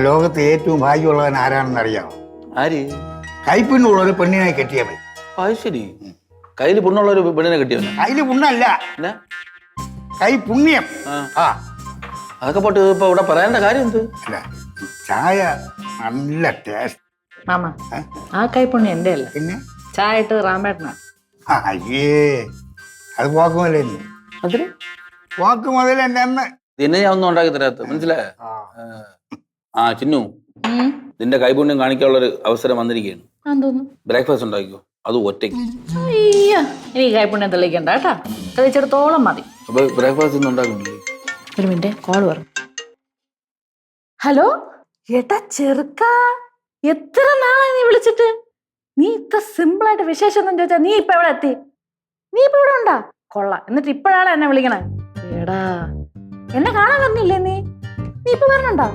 ലോകത്ത് ഏറ്റവും ഭാഗ്യമുള്ളവൻ ആരാണെന്ന് അറിയാമോ? ആര്? കൈപ്പിണ്ണുള്ള ഒരു പെണ്ണിനെ കെട്ടിയവൻ. അത് ശരി. കയ്യിൽ പുണ്ണുള്ള ഒരു പെണ്ണിനെ കിട്ടിയവനെ? കയ്യില് പുണ്ണല്ല, കൈ പുണ്യം. ആ അതൊക്കെ പോട്ട് ഇപ്പൊ ഇവിടെ പറയേണ്ട കാര്യം എന്ത്? അല്ല, ചായ നല്ല ടേസ്റ്റ്. മാമ ആ കൈപ്പുണ്യം എന്റെ അല്ല, പിന്നെ ചായ ഇട്ട് റാമേട്ടനാ. അയ്യേ, അത് പോക്ക് മുതലേ അതിന് പോക്ക് മുതൽ എന്നെ അന്ന് നിന്നെ ഞാൻ ഒന്നും ഉണ്ടാക്കി തരാത്ത, മനസ്സിലായ? ആ ചിന്നു, നിന്റെ കൈപുണ്യം കാണിക്കാനുള്ളൊരു അവസരം വന്നിരിക്കുകയാണ്. ബ്രേക്ക്ഫാസ്റ്റ് ഉണ്ടാക്കിയോ, അത് ഒറ്റയ്ക്ക്. അയ്യോ, എനിക്ക് കൈപ്പുണ്യം തെളിയിക്കണ്ട കേട്ടാ, തെളിയിച്ചിടത്തോളം മതി. അപ്പൊ ബ്രേക്ക്ഫാസ്റ്റ് ഒന്നും ഉണ്ടാക്കുന്നില്ലേ? ഒരു മിനിറ്റ്, കോൾ വരും. ഹലോ ഏട്ടാ ചെറുക്ക, എത്ര നാളായി നീ വിളിച്ചിട്ട്? നീ ഇത്ര സിമ്പിൾ ആയിട്ട് വിശേഷം ഒന്നും ചോദിച്ചാ നീ ഇപ്പൊ എവിടെ എത്തി? നീ ഇപ്പൊ ഇവിടെ ഉണ്ടാ? കൊള്ളാം, എന്നിട്ട് ഇപ്പോഴാണ് എന്നെ വിളിക്കണേ. എടാ എന്നെ കാണാൻ വന്നില്ലേ നീ? നീ ഇപ്പൊ വരണുണ്ടോ?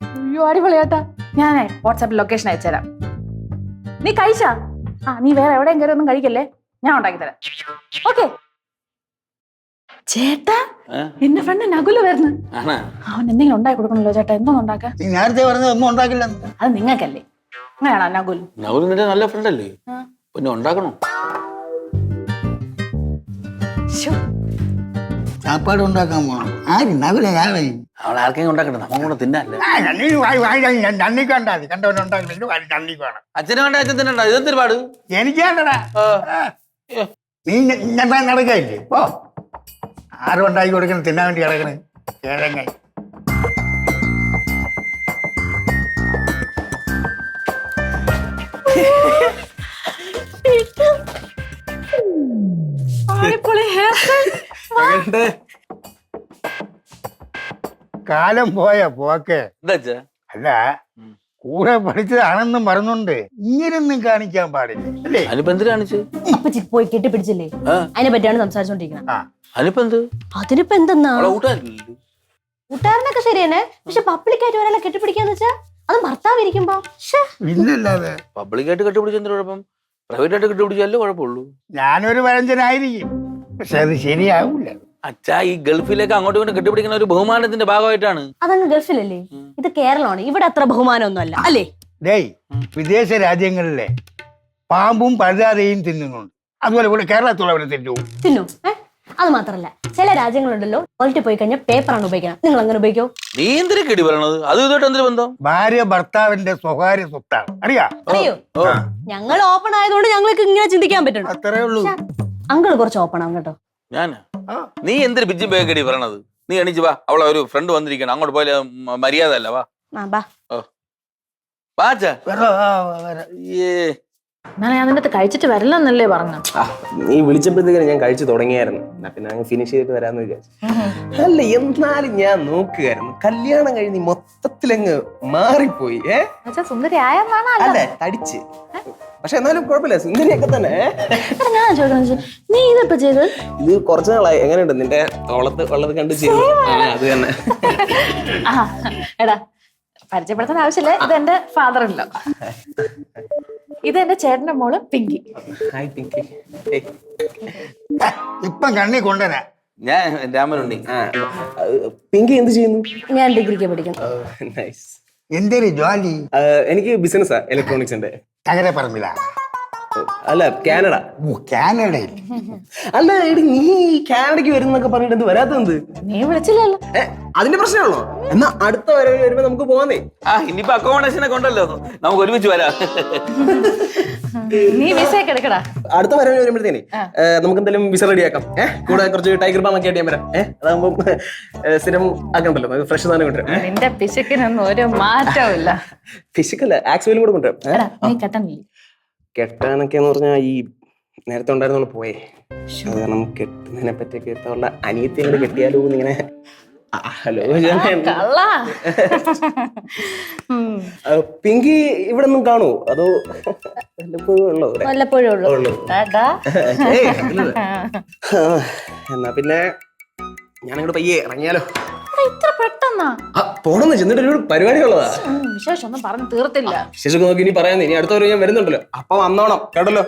അയ്യോ അടിപൊളിയാട്ടാ, ഞാനേ വാട്സാപ്പിൽ ലൊക്കേഷൻ അയച്ചുതരാം. നീ കഴിച്ചാ? നീ വേറെ എവിടെയും കയറി ഒന്നും കഴിക്കല്ലേ, ഞാൻ ഉണ്ടാക്കി തരാം. ഓക്കെ ചേട്ടാ, എന്റെ ഫ്രണ്ട് നകുല് വരുന്നു. അവൻ എന്തെങ്കിലും ഉണ്ടാക്കി കൊടുക്കണല്ലോ ചേട്ടാ. എന്തോന്നും ഉണ്ടാക്കാൻ? നീ നേരത്തെ പറഞ്ഞത് ഒന്നും ഉണ്ടാക്കില്ല. അത് നിങ്ങൾക്കല്ലേ, അങ്ങനെയാണോ നകുൽ? നകുൽ നിന്റെ നല്ല ഫ്രണ്ട് അല്ലേ, പിന്നെ ഉണ്ടാക്കണോ? സാപ്പാട് ഉണ്ടാക്കാൻ പോണം. ആര്? നകുലെ? അവളെ ആർക്കെങ്കിലും ഉണ്ടാക്കട്ടെ, നമ്മ കൂടെ തിന്നല്ലേ. നന്ദിക്കണ്ടാതി കണ്ടവനുണ്ടാക്കില്ല, നന്ദിക്കാണ്. അച്ഛനെ വേണ്ട, അച്ഛൻ തിന്നണ്ട. ഇതെന്തൊരു പാട്? എനിക്ക് വേണ്ടടാ. നീ ഞാൻ നടക്കില്ലേ? ഓ, ആരും ഉണ്ടാക്കി കൊടുക്കണം, തിന്നാൻ വേണ്ടി കിടക്കണേ കിഴങ്ങ. കാലം പോയ പോക്കെ. അല്ല, കൂടെ പഠിച്ചതാണെന്നും പറഞ്ഞുണ്ട് ഇങ്ങനൊന്നും കാണിക്കാൻ പാടില്ല അല്ലേ? അപ്പച്ചി പോയി കെട്ടിപ്പിടിച്ചില്ലേ, അതിനെ പറ്റിയാണ് സംസാരിച്ചോണ്ടിരിക്കുന്നത്. അതിനിപ്പോ എന്തെന്നാ? കൂട്ടുകാരനൊക്കെ ശരി തന്നെ, പക്ഷെ പബ്ലിക്കായിട്ട് ഒരാളെ കെട്ടിപ്പിടിക്കാന്ന് വെച്ചാ അത് ഭർത്താവ് ഇരിക്കുമ്പോ പിന്നല്ലാതെ. പബ്ലിക്കായിട്ട് കെട്ടിപ്പിടിച്ചെന്ത് കുഴപ്പം? പ്രൈവറ്റ് ആയിട്ട് കെട്ടിപ്പിടിച്ചാലേ കുഴപ്പമുള്ളൂ. ഞാനൊരു പഴഞ്ചനായിരിക്കും, പക്ഷെ അത് ശരിയാവൂല. അച്ഛാ, ഈ ഗൾഫിലേക്ക് അങ്ങോട്ടും ഇങ്ങോട്ടും കെട്ടിപ്പിടിക്കുന്ന ഒരു ബഹുമാനത്തിന്റെ ഭാഗമായിട്ടാണ്. അതങ്ങ് ഗൾഫിലല്ലേ, ഇത് കേരളമാണ്, ഇവിടെ അത്ര ബഹുമാനമൊന്നും അല്ല അല്ലേ? വിദേശ രാജ്യങ്ങളിലെ പാമ്പും പഴുതാരയും തിന്നുന്നുണ്ട്, അതുപോലെ ഇവിടെ കേരളത്തിലുള്ളവരെ തിന്നു. അത് മാത്രല്ല, ചില രാജ്യങ്ങളുണ്ടല്ലോ ടോയ്ലറ്റ് പോയി കഴിഞ്ഞാൽ പേപ്പറാണ് ഉപയോഗിക്കണം. നിങ്ങൾ അങ്ങനെ ഉപയോഗിക്കോ? നീ എന്തിനാ കെടി പറയണത്? അത് ഇതോട്ട് എന്തൊരു ബന്ധം? ഭാര്യ ഭർത്താവിന്റെ സ്വകാര്യ സ്വത്താണ്, അറിയോ? ഞങ്ങൾ ഓപ്പൺ ആയതുകൊണ്ട് ഞങ്ങൾക്ക് ഇങ്ങനെ ചിന്തിക്കാൻ പറ്റണം. അത്രേ ഉള്ളൂ. അങ്കിള് കുറച്ച് ഓപ്പൺ ആവും കേട്ടോ. നീ എന്തൊരു ബിജ്ജും ബേക്കടി പറയണത്? നീ എണീച്ച് വാ, അവളെ ഒരു ഫ്രണ്ട് വന്നിരിക്കണം, അങ്ങോട്ട് പോയാലേ മര്യാദ അല്ല. വാ ഞാൻ അതിനകത്ത് കഴിച്ചിട്ട് വരില്ലെന്നല്ലേ പറഞ്ഞു? നീ വിളിച്ചപ്പോഴത്തേക്ക് ഞാൻ കഴിച്ചു തുടങ്ങിയായിരുന്നു, പിന്നെ അങ്ങ് ഫിനിഷ് ചെയ്തിട്ട് വരാന്ന് വിചാരിച്ചു. അല്ല, എന്നാലും ഞാൻ നോക്കുകയായിരുന്നു, കല്യാണം കഴിഞ്ഞ് മൊത്തത്തിലങ്ങ് മാറിപ്പോയി. അല്ലേ, തടിച്ച്. പക്ഷെ എന്നാലും കുഴപ്പമില്ല, സുന്ദരിയൊക്കെ തന്നെ. ഞാൻ ചോദിക്കണം, നീ ഇതിപ്പോ ചെയ്ത്? ഇത് കുറച്ചു നാളായി. എങ്ങനെയുണ്ട് നിന്റെ തോളത്ത് ഉള്ളത് കണ്ട് ചെയ്തു? അത് തന്നെ. എടാ, പരിചയപ്പെടുത്താൻ ആവശ്യമില്ല, ഇത് എന്റെ ഫാദർ ഇല്ല. ഇത് എന്റെ ചേട്ടന്റെ മോള് പിങ്കി. ഇപ്പം കണ്ണി കൊണ്ടുവരാ. ഞാൻ രാമനുണ്ണി. പിങ്കി എന്ത് ചെയ്യുന്നു? ഞാൻ ഡിഗ്രിക്ക് പഠിക്കുന്നു. എന്തൊരു ജോലി? എനിക്ക് ബിസിനസ്സാ, ഇലക്ട്രോണിക്സിന്റെ. തകരപ്പറമ്പില? അല്ല, കാനഡ. കാനഡയിൽ? അല്ല എടി, നീ കാനഡയ്ക്ക് വരുന്നൊക്കെ പറഞ്ഞിട്ട് എന്ത് വരാത്തത്? നീ വിളിച്ചില്ലല്ലോ. അതിന്റെ പ്രശ്നമാണോ? എന്നാ അടുത്ത വരവിൽ വരുമ്പോ നമുക്ക് പോവാന്നേ. ഇനിയിപ്പോ അക്കോമഡേഷനൊക്കെ ഉണ്ടല്ലോ, നമുക്ക് ഒരുമിച്ച് വരാം. നീ വിസ ഒക്കെ എടുക്കടാ. അടുത്ത വരവിൽ വരുമ്പോഴത്തേനെ നമുക്ക് എന്തായാലും വിസ റെഡിയാക്കാം. കൂടെ കുറച്ച് ടൈഗർ ബാം ഒക്കെ ആയിട്ട് ഞാൻ വരാം. അതാകുമ്പോ സ്ഥിരം ആക്കണ്ടല്ലോ, ഫ്രഷ് സാധനം കൊണ്ടുവരാം. നിന്റെ പിശുക്കിനൊന്നും ഒരു മാറ്റവും ഇല്ല. ഫിസിക്കല്ല, ആക്ച്വലും കൂടെ കൊണ്ടുവരാം. നീ കെട്ടണില്ലേ? കെട്ടാനൊക്കെ എന്ന് പറഞ്ഞാൽ ഈ നേരത്തെ ഉണ്ടായിരുന്നോളൂ പോയേ. അത് കാരണം കെട്ടുന്നതിനെ പറ്റിയൊക്കെ ഉള്ള അനിയത്തി കൂടെ കെട്ടിയാലോ എന്നിങ്ങനെ. ഹലോ, പിങ്കി ഇവിടെ ഒന്നും കാണുമോ, അതോ വല്ലപ്പോഴും ഉള്ളൂ? എന്നാ പിന്നെ ഞാനങ്ങോട്ട് പയ്യെ ഇറങ്ങിയാലോ? ഇത്ര പെട്ടെന്നാ? പോണെന്ന് ചെന്നിട്ട് ഒരു പരിപാടി ഉള്ളതാ. വിശേഷം ഒന്നും പറഞ്ഞു തീർത്തില്ല. വിശേഷമൊക്കെ നോക്കി ഇനി പറയാൻ, ഇനി അടുത്ത ഞാൻ വരുന്നുണ്ടല്ലോ, അപ്പൊ വന്നോണം കേട്ടല്ലോ.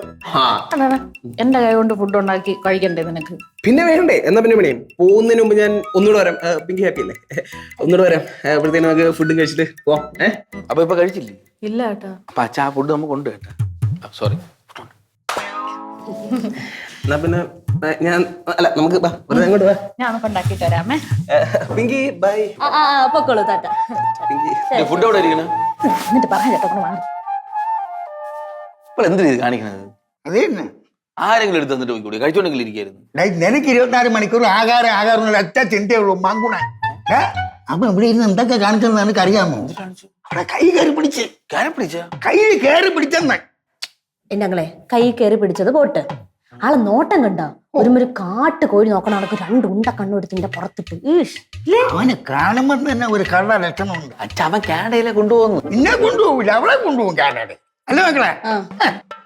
എന്റെ കൈ കൊണ്ട് ഫുഡ് ഉണ്ടാക്കി കഴിക്കണ്ടേ നിനക്ക്? പിന്നെ വേണ്ടേ, എന്നാ പിന്നെ പണിയും. പോകുന്നതിന് മുമ്പ് ഞാൻ ഒന്നുകൂടെ വരാം. പിങ്കി ഹാപ്പി അല്ലേ? ഒന്നുകൂടെ വരാം. അപ്പോഴത്തേനും നമുക്ക് ഫുഡും കഴിച്ചിട്ട് പോവാം. അപ്പൊ ഇപ്പൊ കഴിച്ചില്ലേ? ഇല്ല കേട്ടാ. അപ്പൊ അച്ഛാ ആ ഫുഡ് നമുക്ക് ഉണ്ട് കേട്ടാ. സോറി. എന്നാ പിന്നെ ഞാൻ അല്ല, നമുക്ക് വെറുതെ അങ്ങോട്ട് വാ. ഞാൻ ഉണ്ടാക്കിട്ട് വരാമേ. പിങ്കി ബൈ. പൊക്കോളൂ താത്ത. പിങ്കി ഫുഡ് എവിടെ ഇരിക്കണ? എന്നിട്ട് പറയാം ചേട്ടാ, കൊണ്ട് മാറി. ഇപ്പോൾ എന്ത് രീതി കാണിക്കണത്? അത് തന്നെ. ആരെങ്കിലും എടുത്ത് തന്നിട്ട് പോയിക്കൂടി, കഴിച്ചോണ്ടെങ്കിലും ഇരിക്കായിരുന്നു. നിനക്ക് 24 മണിക്കൂർ ആകാരം ഒറ്റ ചിന്തയുള്ളൂ, മങ്കുണ. അപ്പൊ ഇവിടെ ഇരുന്ന് എന്തൊക്കെ കാണിച്ചെന്ന് നിനക്ക് അറിയാമോ? അവിടെ കൈ കയറി പിടിച്ച് കൈ കയറി പിടിച്ചെന്ന്. എന്റെ അങ്ങളെ കൈ കയറി പിടിച്ചത് പോട്ട്. ആളെ നോട്ടം കണ്ട ഒരു കാട്ട് കോഴി നോക്കണ ആൾക്ക് 2 ഉണ്ട കണ്ണെടുത്തിന്റെ പുറത്തിട്ട്. അവന് കാണുമ്പോ തന്നെ ഒരു കള്ള ലക്ഷണമുണ്ട്. അച്ഛൻ അവൻ കാനഡയിലെ കൊണ്ടുപോകുന്നു. നിന്നെ കൊണ്ടുപോകില്ല, അവളെ കൊണ്ടുപോകും കാനഡ. അല്ല മക്കളെ,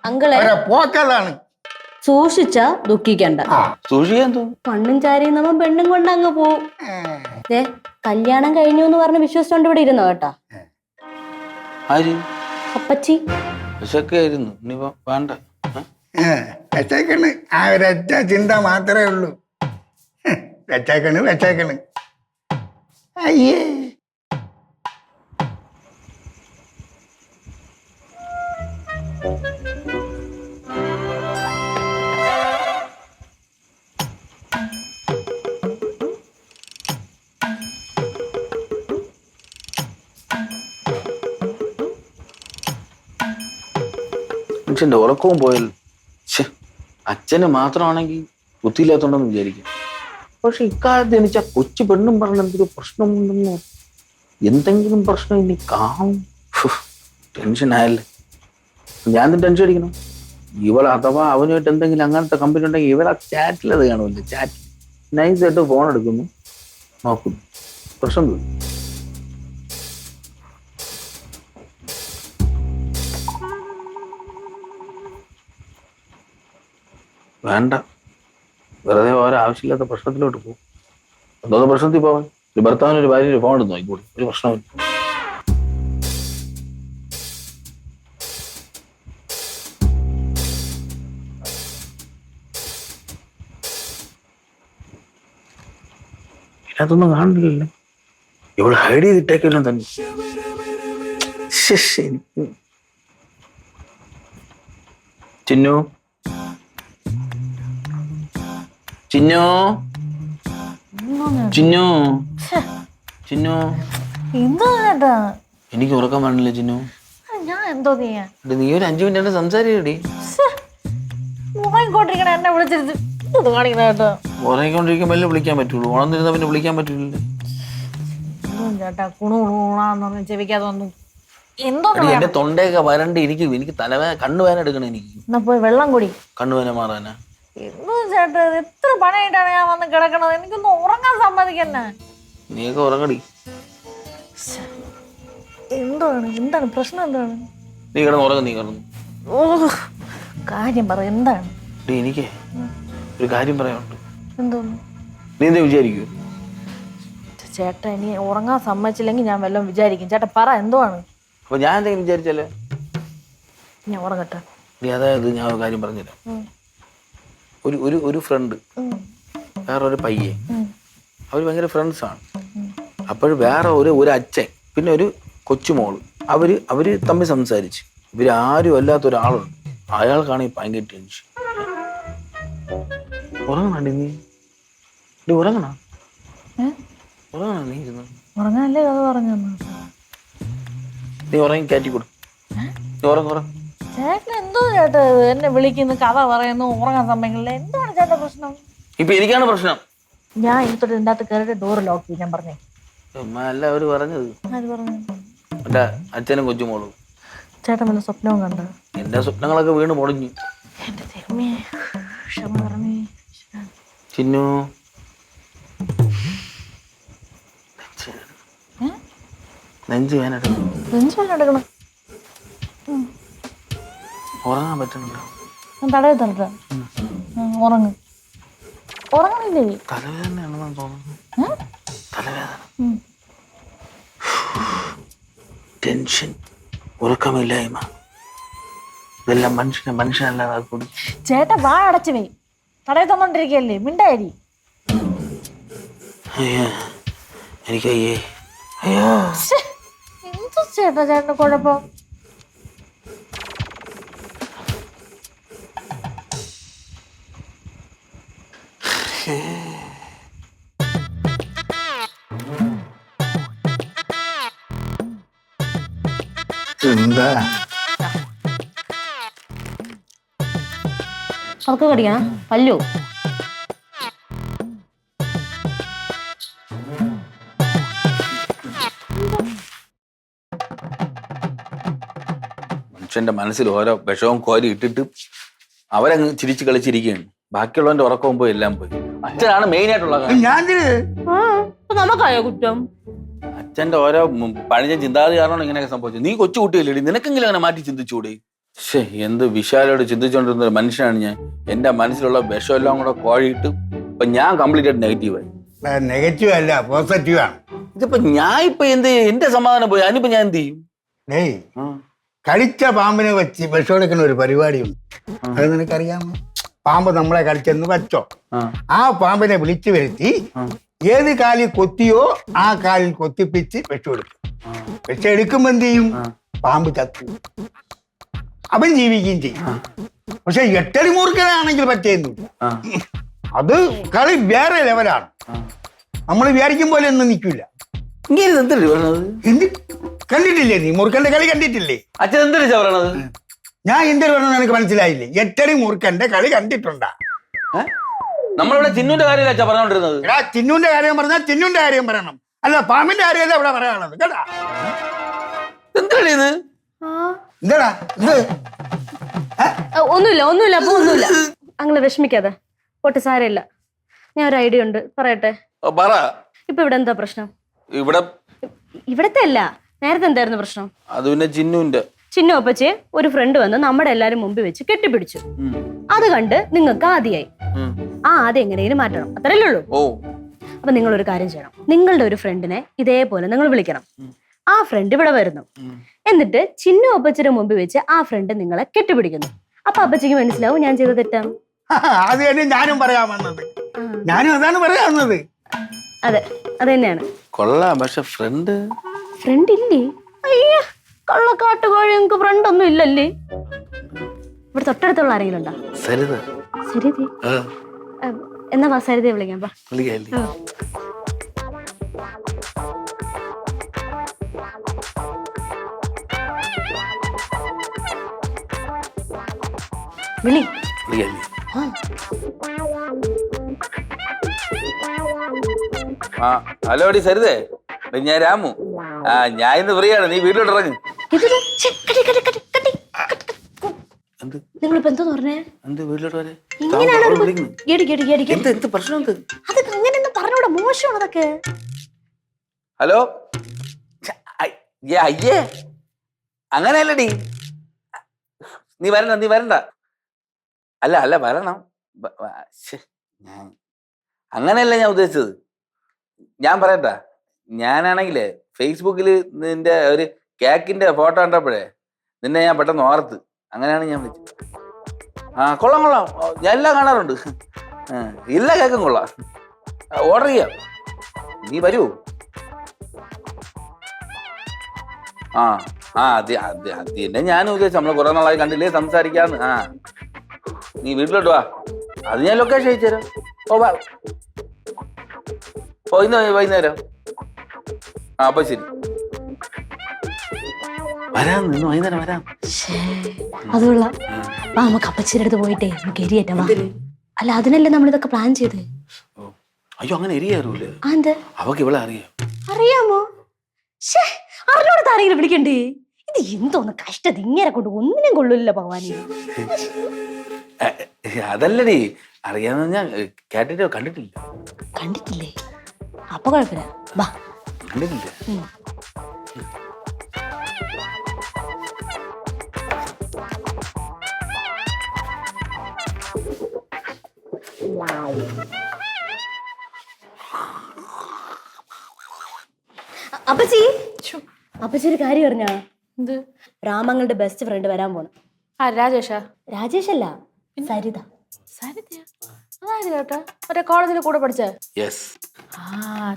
അങ്കളെ പോക്കതാണ്. സൂക്ഷിച്ച ദുഃഖിക്കണ്ട. സൂക്ഷിക്കാൻ തോന്നുന്നു. കണ്ണും ചാരിയും നമ്മ പെണ്ണും കൊണ്ട് അങ്ങ് പോവും. കല്യാണം കഴിഞ്ഞു എന്ന് പറഞ്ഞ് വിശ്വസിച്ചോണ്ട് ഇവിടെ ഇരുന്നോ കേട്ടാ. ആര്? അപ്പച്ചി വിശക്കെ ആയിരുന്നു. ഇനിയിപ്പോ വേണ്ട. വെച്ചേക്കണ്, ആ ഒരൊറ്റ ചിന്ത മാത്രമേ ഉള്ളൂ. വെച്ചേക്കണ്. അയ്യേ, മനുഷ്യന്റെ ഉറക്കവും പോയാൽ അച്ഛന് മാത്രമാണെങ്കിൽ ബുദ്ധിയില്ലാത്തോണ്ടെന്ന് വിചാരിക്കും. പക്ഷെ ഇക്കാലത്ത് എനിക്ക് ആ കൊച്ചു പെണ്ണും പറഞ്ഞ എന്തൊരു പ്രശ്നമുണ്ടെന്നോ, എന്തെങ്കിലും പ്രശ്നം ഇനി കാണും. ടെൻഷൻ ആയല്ലേ. ഞാൻ ടെൻഷൻ അടിക്കണം. ഇവൾ അഥവാ അവനുമായിട്ട് എന്തെങ്കിലും അങ്ങനത്തെ കമ്പനി ഉണ്ടെങ്കിൽ ഇവളാ ചാറ്റിലത് കാണുമല്ലോ. ചാറ്റ് നൈസായിട്ട് ഫോൺ എടുക്കുന്നു, നോക്കുന്നു, പ്രശ്നം തീർന്നു. വേണ്ട, വെറുതെ ഓരോ ആവശ്യമില്ലാത്ത പ്രശ്നത്തിലോട്ട് പോകും. എന്തോന്ന് പ്രശ്നത്തിൽ പോവാൻ? ഒരു ഭർത്താവിന് ഒരു ഭാര്യ ഫോൺ എടുത്ത് നോക്കിക്കൂടി, ഒരു പ്രശ്നമില്ല. ഇതിനകത്തൊന്നും കാണുന്നില്ലല്ലേ. ഇവള് ഹൈഡ് ചെയ്തിട്ടേക്കല്ലോ തന്നെ. ചിന്നു ചിന്നു ചിന്നു ചിന്നു എന്തോ ചേട്ടാ? എനിക്ക് ഉറക്കം വേണില്ല ചിന്നു. ഞാൻ എന്തോ നീയാ? നീ ഒരു 5 മിനിറ്റ് സംസാരിക്കടി. ഉറങ്ങിക്കൊണ്ടിരിക്കണ എന്നെ വിളിച്ചിരുത്ത് കാണിക്കണ കേട്ടോ. ഉറങ്ങിക്കൊണ്ടിരിക്കുമ്പോ വിളിക്കാൻ പറ്റുള്ളൂ, ഉണർന്നിരുന്ന പിന്നെ വിളിക്കാൻ പറ്റില്ലല്ലേ. ചേട്ടാ കുണുണാന്ന് പറഞ്ഞ് ചെവിക്കാതെ വന്നു. എന്തോ എന്റെ തൊണ്ടയൊക്കെ വരണ്ട് ഇരിക്കും. എനിക്ക് തലവേദന, കണ്ണുവേദന എടുക്കണം. എനിക്ക് എന്നാ പോയി വെള്ളം കുടി. കണ്ണുവേദന മാറാനാ? എന്തോ ചേട്ടാ, എത്ര പണിയായിട്ടാണ് ഞാൻ വന്ന് കിടക്കണത്. എനിക്കൊന്ന് ഉറങ്ങാൻ സമ്മതിക്കന്നെ. നീയൊക്കെ ഉറങ്ങടി. എന്താണ് പ്രശ്നം? എന്താണ്? നീ കിടന്ന് ഉറങ്ങും. നീ കിടന്നു. ഓ, കാര്യം പറ. എന്താണ്? എനിക്ക് ഒരു കാര്യം പറയാനുണ്ട്. എന്തോന്ന്? നീ എന്താ വിചാരിക്കൂ? ചേട്ടാ ഇനി ഉറങ്ങാൻ സമ്മതിച്ചില്ലെങ്കിൽ ഞാൻ വല്ലതും വിചാരിക്കും. ചേട്ടാ പറ, എന്തുവാണ്? അപ്പൊ ഞാൻ എന്തെങ്കിലും വിചാരിച്ചല്ലേ? ഞാൻ ഉറങ്ങട്ടെ. അതായത് ഞാൻ ഒരു കാര്യം പറഞ്ഞുതരാം. ഒരു ഫ്രണ്ട്, വേറൊരു പയ്യൻ, അവർ ഭയങ്കര ഫ്രണ്ട്സാണ്. അപ്പോൾ വേറെ ഒരു അച്ഛൻ, പിന്നെ ഒരു കൊച്ചുമോള്, അവര് തമ്മിൽ സംസാരിച്ച്. ഇവരാരും അല്ലാത്ത ഒരാളുണ്ട്. അയാൾക്കാണെങ്കിൽ ഭയങ്കര ടെൻഷൻ. ഉറങ്ങണ നീ? ഉറങ്ങണ നീ ഇരുന്നു? ഉറങ്ങാനല്ലേ കഥ പറഞ്ഞു. നീ ഉറങ്ങി കയറ്റിക്കൊടു. നീ ഉറങ്ങ. ചേട്ടൻ എന്തോ ചേട്ടാ എന്നെ വിളിക്കുന്നു, കഥ പറയുന്നു, ഉറങ്ങാൻ സമ്മതിക്കില്ല. എന്താണ് ചേട്ടാ പ്രശ്നം? ഇപ്പൊ എനിക്കാണ് പ്രശ്നം. ഞാൻ ഇന്നത്തോട്ട് ഇതിൻ്റെ അകത്ത് കയറിയിട്ട് ഡോറ് ലോക്ക് ചെയ്യും. ഞാൻ പറഞ്ഞേ അല്ല അവര് പറഞ്ഞത്. അത് പറഞ്ഞു. എന്റെ അച്ഛനും കൊച്ചുമോളും. ചേട്ടൻ വല്ല സ്വപ്നവും കണ്ട? എന്റെ സ്വപ്നങ്ങളൊക്കെ വീണ് പൊളിഞ്ഞു. എന്റെ ദൈവമേ, ക്ഷമ പറഞ്ഞേ. ചിന്നു നെഞ്ച് വേന എടുക്കണം. ഉറങ്ങാൻ പറ്റുന്നില്ല. ഞാൻ തടവി തരട്ടെ. ഉറങ്ങണില്ലേ? തലവേദനയാണെന്ന് തോന്നുന്നു. തലവേദന, ടെൻഷൻ, ഉറക്കമില്ലായ്മ, ഇതെല്ലാം മനുഷ്യനല്ലാതെ കൂടി. ചേട്ടൻ വാ അടച്ചു വേ, തടയി തന്നോണ്ടിരിക്കല്ലേ, മിണ്ടായി. അയ്യോ എനിക്ക് അയ്യേ, അയ്യോ. എന്ത് ചേട്ടാ ചേട്ടന് കുഴപ്പം? എന്താ ഉറക്കം കടിക്കണം പല്ലോ. മനുഷ്യന്റെ മനസ്സിൽ ഓരോ വിഷവും കോരി ഇട്ടിട്ട് അവരങ്ങ് ചിരിച്ച് കളിച്ചിരിക്കുകയാണ്. ബാക്കിയുള്ളവന്റെ ഉറക്കവും പോയി, എല്ലാം പോയി. അച്ഛനാണ് മെയിൻ ആയിട്ടുള്ള കാര്യം. ഞാൻ നമുക്കായോ കുറ്റം? അച്ഛന്റെ ഓരോ പഴഞ്ഞ ചിന്താഗതി കാരണമാണ് ഇങ്ങനെയൊക്കെ സംഭവിച്ചത്. നീ കൊച്ചു കുട്ടിയല്ലേ, നിനക്കെങ്കിലും അങ്ങനെ മാറ്റി ചിന്തിച്ചുകൂടെ? ശേ, എന്ത് വിശാലോട് ചിന്തിച്ചുകൊണ്ടിരുന്ന ഒരു മനുഷ്യനാണ് ഞാൻ. എന്റെ മനസ്സിലുള്ള വിഷമെല്ലാം കൂടെ കോഴിയിട്ട് ഇപ്പൊ ഞാൻ കംപ്ലീറ്റ് ആയിട്ട് നെഗറ്റീവായി. നെഗറ്റീവ് അല്ല, പോസിറ്റീവ് ആണ്. ഇതിപ്പോ ഞാൻ ഇപ്പൊ എന്റെ സമാധാനം പോയി, അതിനിപ്പോ ഞാൻ എന്ത് ചെയ്യും? ഡേയ്, കടിച്ച പാമ്പിനെ വെച്ച് വിഷമെടുക്കുന്ന ഒരു പരിപാടിയുണ്ട്. അത് നിനക്കറിയാമോ? പാമ്പ് നമ്മളെ കടിച്ചെന്ന് വെച്ചോ, ആ പാമ്പിനെ വിളിച്ചു വരുത്തി ഏത് കാലിൽ കൊത്തിയോ ആ കാലിൽ കൊത്തിപ്പിച്ച് വിഷമെടുക്കും. വിഷമെടുക്കുമ്പോ എന്ത് ചെയ്യും? പാമ്പ് ചത്തു, അവൻ ജീവിക്കുകയും ചെയ്യും. പക്ഷെ എട്ടടി മൂർഖനാണെങ്കിൽ പറ്റിയൊന്നുമില്ല. അത് കളി വേറെ ലെവലാണ്. നമ്മൾ വിചാരിക്കും പോലെ ഒന്നും നിൽക്കില്ല. എന്ത് കണ്ടിട്ടില്ലേ നീ? മൂർഖന്റെ കളി കണ്ടിട്ടില്ലേ? അച്ഛൻ എന്താ പറയണത്? ഞാൻ എന്തൊരു പറഞ്ഞത് എനിക്ക് മനസ്സിലായില്ലേ? എട്ടടി മൂർഖന്റെ കളി കണ്ടിട്ടുണ്ടാ? നമ്മളിവിടെ ചിന്നുന്റെ കാര്യമല്ല അച്ഛാ പറഞ്ഞോണ്ടിരുന്നത്. എടാ, ചിന്നുന്റെ കാര്യം പറഞ്ഞാൽ ചിന്നുന്റെ കാര്യം പറയണം, അല്ല പാമ്പിന്റെ കാര്യമല്ല ഇവിടെ പറയാനുള്ളത് കേട്ടാ. എന്താണ് ഇത്? എന്താടാ ഇത്? ഒന്നുമില്ല അപ്പൊ ഒന്നുമില്ല. അങ്ങനെ വിഷമിക്കാതെ പോട്ടെ, സാരമില്ല. ഞാൻ ഒരു ഐഡിയ ഉണ്ട്, പറയട്ടെ? പറ. ഇപ്പൊ ഇവിടെ എന്താ പ്രശ്നം? ഇവിടത്തെ അല്ല, നേരത്തെ എന്തായിരുന്നു പ്രശ്നം? അത് പിന്നെ ചിന്നു ഒപ്പച്ചെ ഒരു ഫ്രണ്ട് വന്ന് നമ്മുടെ എല്ലാരും മുമ്പിൽ വെച്ച് കെട്ടിപ്പിടിച്ചു. അത് കണ്ട് നിങ്ങൾക്ക് ആദ്യമായി. ആ ആദ്യം എങ്ങനെയും മാറ്റണം, അത്രയല്ലേ ഉള്ളൂ. അപ്പൊ നിങ്ങൾ ഒരു കാര്യം ചെയ്യണം. നിങ്ങളുടെ ഒരു ഫ്രണ്ടിനെ ഇതേപോലെ നിങ്ങൾ വിളിക്കണം. ആ ഫ്രണ്ട് ഇവിടെ വരുന്നു, എന്നിട്ട് ചിന്നു അപ്പച്ചിയുടെ മുമ്പിൽ വെച്ച് ആ ഫ്രണ്ട് നിങ്ങളെ കെട്ടിപ്പിടിക്കുന്നു. അപ്പൊ അപ്പച്ചിക്ക് മനസ്സിലാവും ഞാൻ ചെയ്ത തെറ്റാണ്. അത് തന്നെ ഞാനും പറയാൻ വന്നത്. ഞാനും അതാണ് പറയാവുന്നത്. അതെ, അത് തന്നെയാണ്. കൊള്ളാം. പക്ഷെ ഫ്രണ്ട് ഇല്ലേ? അയ്യ, കള്ളക്കാട്ട് കോഴി, നിങ്ങൾക്ക് ഫ്രണ്ട് ഒന്നും ഇല്ലല്ലേ? ഇവിടെ തൊട്ടടുത്തുള്ള ആരെങ്കിലും ഉണ്ടോ? സരിത. എന്നാ വാ, സരിതയെ വിളിക്കാം. വിളി. ഹലോ ഡി സരിതേ, ഞാൻ രാമു. ഞാൻ ഇന്ന് ഫ്രീ ആണ്, നീ വീട്ടിലോട്ട് ഇറങ്ങ്. നിങ്ങളിപ്പോ എന്തോന്ന് പറഞ്ഞേ? വീട്ടിലോട്ട് വരെ പ്രശ്നം? അതൊക്കെ അങ്ങനെയൊന്നും പറഞ്ഞൂടെ, മോശമാണ് അതൊക്കെ. ഹലോ, അയ്യേ അങ്ങനെയല്ലടി, നീ വരണ്ട. അല്ല വരണം. അങ്ങനെയല്ല ഞാൻ ഉദ്ദേശിച്ചത്. ഞാൻ പറയട്ടാ, ഞാനാണെങ്കിലേ ഫേസ്ബുക്കിൽ നിന്റെ ഒരു കേക്കിന്റെ ഫോട്ടോ കണ്ടപ്പോഴേ നിന്നെ ഞാൻ പെട്ടെന്ന് ഓർത്ത്, അങ്ങനെയാണ് ഞാൻ വിളിച്ചത്. കൊള്ളാം, ഞാൻ എല്ലാം കാണാറുണ്ട്. എല്ലാ കേക്കും കൊള്ളാം, ഓർഡർ ചെയ്യാം. നീ വരുമോ? അത് തന്നെ ഞാനും ഉദ്ദേശിച്ചു. നമ്മള് കുറെ നാളായി കണ്ടില്ലേ, സംസാരിക്കാന്ന്. നീ വീട്ടിലോട്ട് വാ, അത് ഞാൻ ലൊക്കേഷൻ അയച്ചു തരാം. ഇന്ന് വൈകുന്നേരം. അപ്പൊ ശരി, വരാം. ഇന്ന് വൈകുന്നേരം വരാം. അതുള്ള നമുക്ക് അപ്പച്ചിയുടെ അടുത്ത് പോയിട്ടേ നമുക്ക് എരിയേറ്റാ. അല്ല, അതിനല്ലേ നമ്മളിതൊക്കെ പ്ലാൻ ചെയ്ത്. അയ്യോ, അങ്ങനെ എരിയാറൂല്ലേ? അവക്ക് ഇവിടെ അറിയാമോ? അറിഞ്ഞോടത്ത് ആരെങ്കിലും വിളിക്കണ്ടേ? ഇത് എന്തോന്ന് കഷ്ടത്, ഇങ്ങനെ കൊണ്ട് ഒന്നിനും കൊള്ളില്ല ഭഗവാനെ. അതല്ലടി, അറിയാന്ന് ഞാൻ കേട്ടിട്ട് കണ്ടിട്ടില്ലേ? അപ്പൊ കുഴപ്പമില്ല, വാ. കണ്ടിട്ടില്ല. അപ്പച്ചി അപ്പച്ചി ഒരു കാര്യം അറിഞ്ഞാ? എന്ത്? രാമങ്ങളുടെ ബെസ്റ്റ് ഫ്രണ്ട് വരാൻ പോണു. ആ രാജേഷാ? രാജേഷ് അല്ല, സരിത. സരിതയാ? അതായത് ചേട്ടാ മറ്റേ കോളേജിൽ കൂടെ പഠിച്ചേ? യെസ്. ആ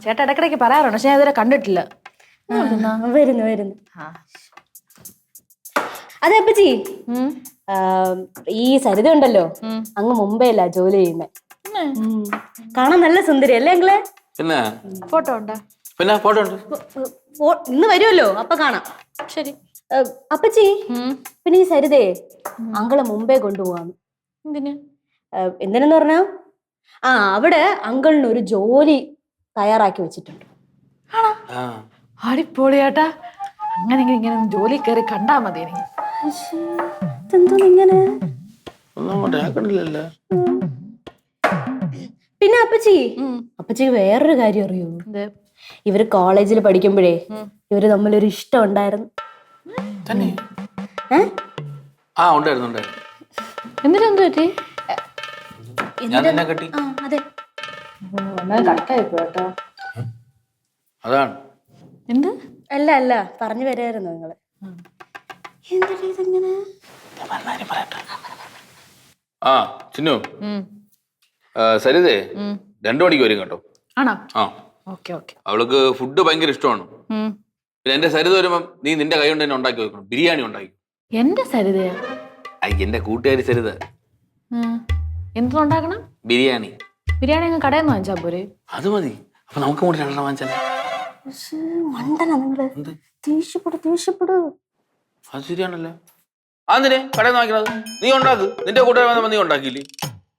ചേട്ടാ ഇടക്കിടയ്ക്ക് പറയാറുണ്ട്, പക്ഷെ ഞാൻ ഇതുവരെ കണ്ടിട്ടില്ല. വരുന്നു വരുന്നു. അതെ അപ്പച്ചി, ഈ സരിത ഉണ്ടല്ലോ, അങ്ങ് മുംബൈയിലാ ജോലി ചെയ്യുന്നേ. കാണാൻ നല്ല സുന്ദരി അല്ലേ അങ്ങളെ? പിന്നെ ഫോട്ടോ ഉണ്ടോ? പിന്നെ ഫോട്ടോ ഉണ്ട്. ഇന്ന് വരുമല്ലോ, അപ്പൊ കാണാം. ശരി. അപ്പച്ചി, പിന്നെ ഈ സരിതയെ അങ്കളെ മുംബൈ കൊണ്ടുപോവാന്ന്. എന്തിന്? എന്തിനെന്ന് പറഞ്ഞാ, അവിടെ അങ്കിളിന് ഒരു ജോലി തയ്യാറാക്കി വെച്ചിട്ടുണ്ട്. ആണോ? അടിപൊളി ചേട്ടാ. അങ്ങനെങ്കിൽ ഇങ്ങനെ ജോലി കയറി കണ്ടാ മതി എനിക്ക്. ഇങ്ങനെ കണ്ടില്ലല്ലോ. പിന്നെ അപ്പച്ചി വേറൊരു കാര്യം അറിയൂ? ഇവര് കോളേജിൽ പഠിക്കുമ്പോഴേ ഇവര് തമ്മിലൊരു ഇഷ്ടം ഉണ്ടായിരുന്നു. എന്തിനെന്ത് പറ്റി? അതെ, കട്ടായി പോട്ടോ. അതാണ്. എന്ത്? അല്ല അല്ല, പറഞ്ഞു വരായിരുന്നു നിങ്ങള്. ഇതെങ്ങനെ? ആ ചിന്നു, സരിതേ 2 മണിക്ക് വരും കേട്ടോ. ആണോ? ആ ഓക്കെ ഓക്കെ. അവൾക്ക് ഫുഡ് ഭയങ്കര ഇഷ്ടമാണ്. പിന്നെ എന്റെ സരിത വരുമ്പം നീ നിന്റെ കൈ കൊണ്ട് തന്നെ ഉണ്ടാക്കി വെക്കണം. ബിരിയാണി ഉണ്ടാക്കി. എന്റെ സരിതയാ? എന്റെ കൂട്ടുകാരി സരിത. എന്തുണ്ടാക്കണം? ബിരിയാണി. ബിരിയാണി അങ്ങ് കടയിൽ നിന്ന് വാങ്ങിച്ചാ പോരെ? അത് മതി. അപ്പൊ നമുക്ക് കൂടി 2 വാങ്ങിച്ചാൽ. മണ്ടനാ നിങ്ങള്. ദേഷ്യപ്പെട്. അത് ശരിയാണല്ലോ. അതിനെ കടയിൽ നിന്ന് വാങ്ങിക്കണത് നീ ഉണ്ടാക്ക്. നിന്റെ കൂട്ടുകാർ വന്നപ്പോ നീ ഉണ്ടാക്കിയില്ലേ?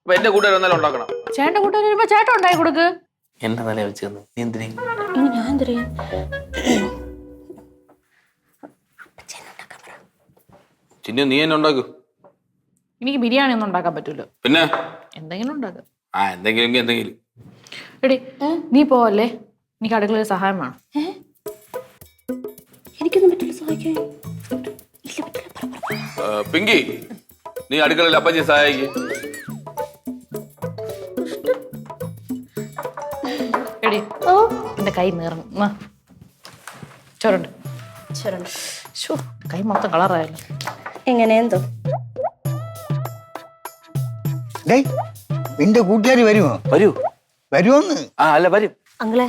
അപ്പൊ എന്റെ കൂട്ടുകാർ വന്നാലും ഉണ്ടാക്കണം. ചേട്ടന്റെ കൂട്ടുകാർ വരുമ്പോ ചേട്ടൻ ഉണ്ടാക്കി കൊടുക്ക്. എന്നെ തലേ വെച്ച് നീ എന്തിനാ? ഞാൻ തരാം. ചിന്നു നീ എന്നെ ഉണ്ടാക്കൂ. എനിക്ക് ബിരിയാണി ഒന്നും ഉണ്ടാക്കാൻ പറ്റൂല. പിന്നെ എന്തെങ്കിലും ഉണ്ടാക്കാം. എന്തെങ്കിലും. എടി നീ പോവല്ലേ, എനിക്ക് അടുക്കളയിൽ സഹായം വേണം. എനിക്കൊന്നും പറ്റില്ല സഹായിക്കാൻ. പിങ്കി, നീ അടുക്കളയിൽ അപ്പച്ചി സഹായിക്ക്. എടി എന്റെ കൈ നീർന്നു. ചോറുണ്ട്. കൈ മൊത്തം കളറായല്ലോ. എങ്ങനെയെന്തോ. നിന്റെ കൂട്ടുകാരി വരുമോ? വരുമോന്ന്? അല്ല വരും. അങ്ങളെ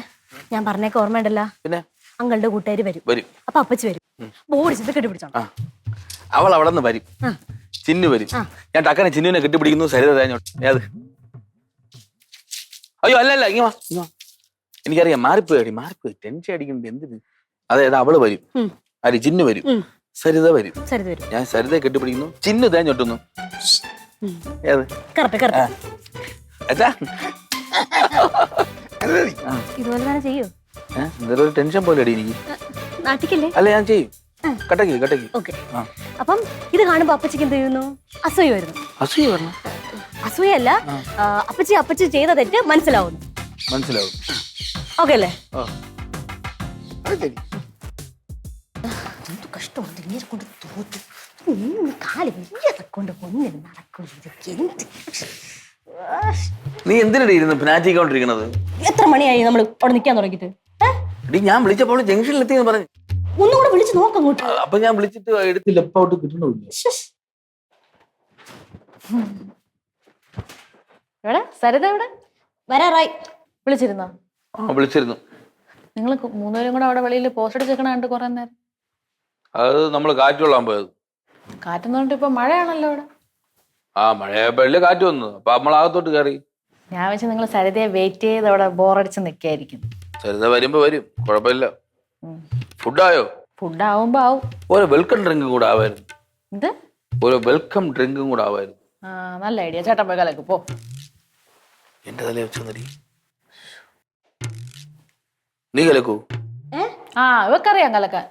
ഞാൻ പറഞ്ഞേക്ക് ഓർമ്മയുണ്ടല്ലോ. പിന്നെ അങ്ങളുടെ കൂട്ടുകാര് വരും. അപ്പൊ അപ്പച്ചി വരും. ബോഡിച്ച് കെട്ടിപ്പിടിച്ചോ. അവൾ അവിടെ നിന്ന് വരും. ചിന്നു വരും. ഞാൻ ടക്കനെ ചിന്നുവിനെ കെട്ടിപ്പിടിക്കുന്നു. സരിത തേഞ്ഞോട്ട്. ഏത്? അയ്യോ അല്ല ഇങ്ങ വാ. എനിക്കറിയാം, മാറിപ്പോയി. ടെൻഷൻ അടിക്കുന്നുണ്ട്. എന്തിന്? അതെ, അവള് വരും. ആര്? ചിന്നു വരും. സരിത വരും. ഞാൻ സരിതയെ കെട്ടിപ്പിടിക്കുന്നു. ചിന്നു തേഞ്ഞൊട്ടുന്നു. ഏത്? ഇതുപോലെ തന്നെ ചെയ്യൂ. എന്തൊരു ടെൻഷൻ പോലെ അടി എനിക്ക്. നാട്ടിക്കല്ലേ? അല്ല ഞാൻ ചെയ്യും. കട്ടക്ക്. ഓക്കെ. അപ്പം ഇത് കാണുമ്പോ അപ്പച്ചിക്ക് എന്ത് ചെയ്യുന്നു? അസൂയ വരുന്നു. അസൂയല്ല, അപ്പച്ചി ചെയ്ത തെറ്റ് മനസ്സിലാവും. ഓക്കെ അല്ലേ? കഷ്ടമുണ്ട് ഇങ്ങനെ കൊണ്ട് തോറ്റു. കാല് കൊണ്ട് ഒന്നിനും നടക്കും. നീ എന്തിനടി ഇരുന്ന് പിനാറ്റിക്കൊണ്ടിരിക്കണത്? എത്ര മണിയായി നമ്മൾ അവിടെ നിൽക്കാൻ തുടങ്ങിയിട്ട്? ഞാൻ വിളിച്ചപ്പോൾ ജംഗ്ഷനിൽ എത്തിയെന്ന് പറഞ്ഞു. ഒന്നുകൂടെ വിളിച്ചു നോക്കങ്ങോട്ട്. അപ്പൊ ഞാൻ വിളിച്ചിട്ട് എടുത്തില്ല. എപ്പോട്ട് കിട്ടണില്ല. സരിത എവിടെ? വരാറായി. വിളിച്ചിരുന്നോ? വിളിച്ചിരുന്നു. നിങ്ങൾ 3 പേരും കൂടെ അവിടെ വെളിയിൽ പോസ്റ്റ് അടിച്ചേക്കണ കണ്ട് കുറെ നേരം. അത് നമ്മള് കാറ്റ് കൊള്ളാൻ പോയത്. കാറ്റെന്ന് പറഞ്ഞിട്ട് ഇപ്പൊ മഴയാണല്ലോ ഇവിടെ. മഴയായപ്പോ വലിയ കാറ്റ് വന്നു. അപ്പൊ നമ്മളകത്തോട്ട് കയറി. ഞാൻ വെച്ച് നിങ്ങൾ സരിതയെ വെയിറ്റ് ചെയ്ത് അവിടെ ബോറടിച്ച് നിൽക്കായിരിക്കും. സരിത വരുമ്പോ വരും, കുഴപ്പമില്ല. ഫുഡായോ? ഫുഡ് ആവുമ്പോ ആവും. ഒരു വെൽക്കം ഡ്രിങ്ക് കൂടെ ആവായിരുന്നു. എന്ത്? ഒരു വെൽക്കം ഡ്രിങ്കും കൂടെ ആവായിരുന്നു. നല്ല ഐഡിയ. ചേട്ടൻ പോയി കലക്ക് പോ. എന്റെ തലേ വെച്ചു നീ കലക്കൂ? ഇവക്കറിയാം കലക്കാൻ.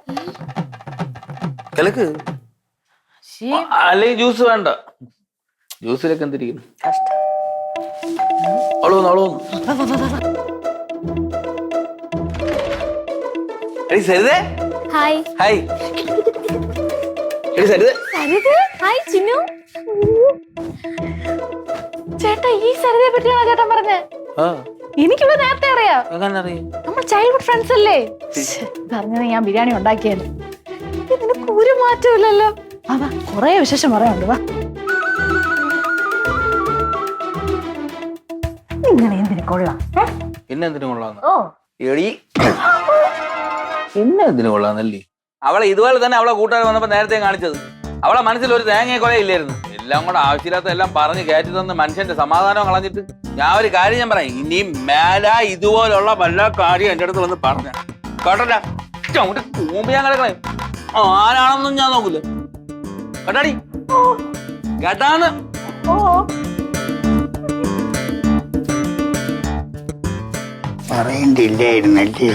കലക്ക്. അല്ലെങ്കിൽ ജ്യൂസ് വേണ്ട. ജ്യൂസിലൊക്കെ എന്തിരിക്കുന്നു? സരിതേ, ഹായ്. ഹായ്. സരിതേ, ഹായ് ചിന്നു. ചേട്ടാ ഈ സരിതയെ പറ്റിയാണോ ചേട്ടൻ പറഞ്ഞേ? എനിക്കിവിടെ നേരത്തെ അറിയാം. എങ്ങനെ അറിയാം? നമ്മൾ ചൈൽഡ്ഹുഡ് ഫ്രണ്ട്സ് അല്ലേ? പറഞ്ഞത് ഞാൻ ബിരിയാണി ഉണ്ടാക്കിയാലും നിനക്ക് ഒരു മാറ്റമില്ലല്ലോ. വാ കൊറേ വിശേഷം പറയാനുണ്ട്. വാ, ഇങ്ങനെ എന്തിനു കൊള്ളാം? പിന്നെ എന്തിനു കൊള്ളാന്ന്? ഓ എടി പിന്നെ എന്തിനു കൊള്ളാന്നല്ലേ? അവളെ ഇതുപോലെ തന്നെ അവളെ കൂട്ടുകാർ വന്നപ്പോ നേരത്തെ കാണിച്ചത്. അവളെ മനസ്സിൽ ഒരു തേങ്ങ കൊല ഇല്ലായിരുന്നു. എല്ലാം കൂടെ ആവശ്യമില്ലാത്ത എല്ലാം പറഞ്ഞ് കയറ്റി തന്ന് മനുഷ്യന്റെ സമാധാനം കളഞ്ഞിട്ട് ഞാൻ ഒരു കാര്യം ഞാൻ പറയാം. ഇനി മേല ഇതുപോലുള്ള വല്ല കാര്യം എന്റെ അടുത്ത് വന്ന് പറഞ്ഞ കേട്ടല്ല അങ്ങോട്ട് കൂമ്പ് ഞാൻ കിടക്കണേ. ആരാണെന്നും ഞാൻ നോക്കൂല. കേട്ടാടി? കേട്ടാന്ന്? പറയണ്ടില്ലായിരുന്നല്ലേ?